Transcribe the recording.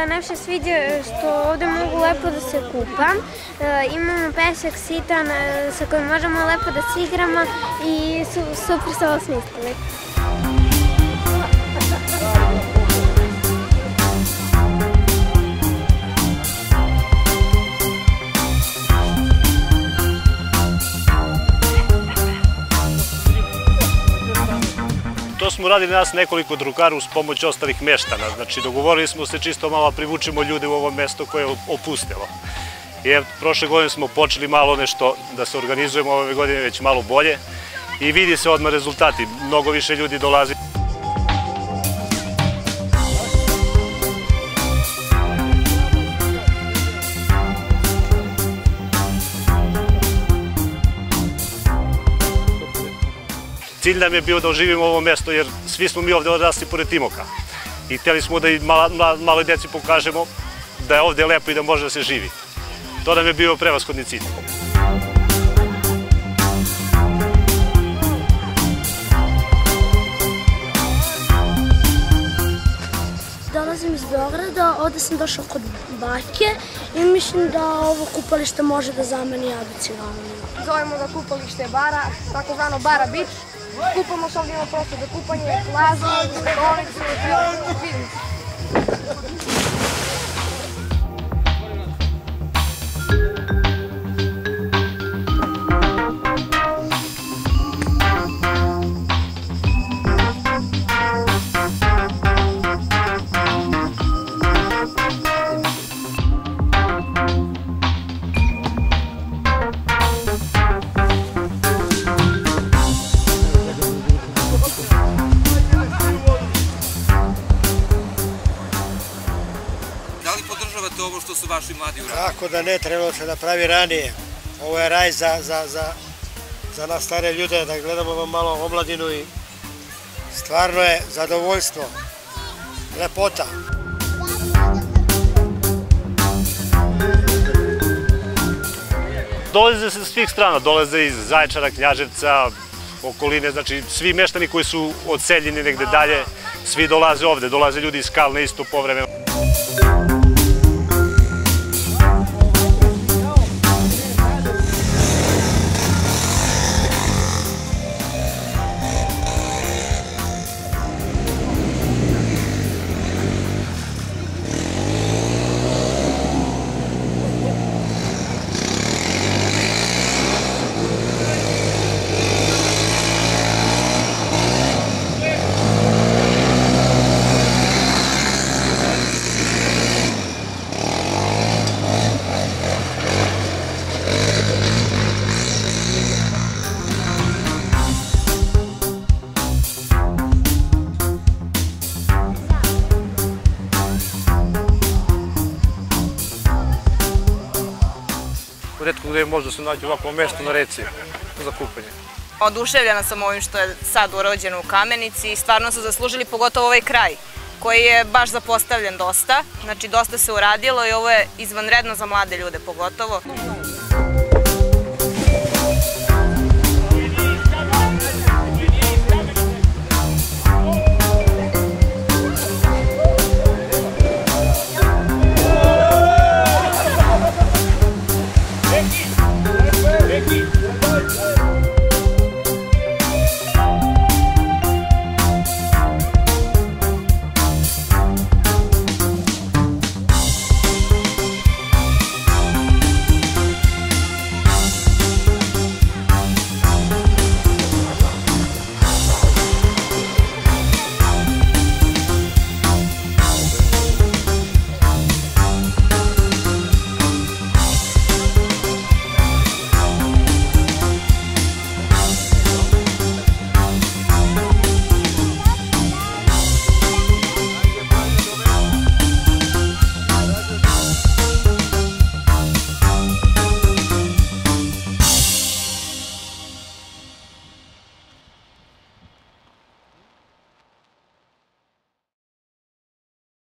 najviše sviđa što ovde mogu lepo da se kupam. Imamo pesak sitan sa kojim možemo lepo da se igramo i super se ovo smislili. To smo radili nas nekoliko drugara uz pomoć ostalih meštana. Znači, dogovorili smo se čisto malo privučimo ljude u ovo mesto koje je opustelo. I prošle godine smo počeli malo nešto da se organizujemo, ove godine već malo bolje i vidi se odmah rezultati. Mnogo više ljudi dolazi. Cilj nam je bio da oživimo ovo mesto jer svi smo mi ovde odrasli pored Timoka i htjeli smo da i maloj deci pokažemo da je ovde lepo i da može da se živi. To nam je bio prevashodni cilj. Dolazim iz Beograda, ovde sam došla kod bake i mislim da ovo kupalište može da zameni Abici Ravnina. Zovemo ga kupalište bara, takozvano Bara Beach. Kupamo se ovdje ima prostor za kupanje, plazu, stolicu, film. Da li podržavate ovo što su vaši mladi uradili? Kako da ne, trebalo se da pravi ranije. Ovo je raj za nas stare ljude, da gledamo malo omladinu i stvarno je zadovoljstvo, lepota. Dolaze se s svih strana, dolaze iz Zaječara, Knjaževca, okoline, znači svi meštani koji su odseljeni negde dalje, svi dolaze ovde, dolaze ljudi iz Kalne isto povremeno. Retko gde može se naći ovako mesto na reci za kupanje. Oduševljena sam ovim što je sad urađeno u Kamenici i stvarno su zaslužili pogotovo ovaj kraj koji je baš zapostavljen dosta. Znači dosta se uradilo i ovo je izvanredno za mlade ljude pogotovo.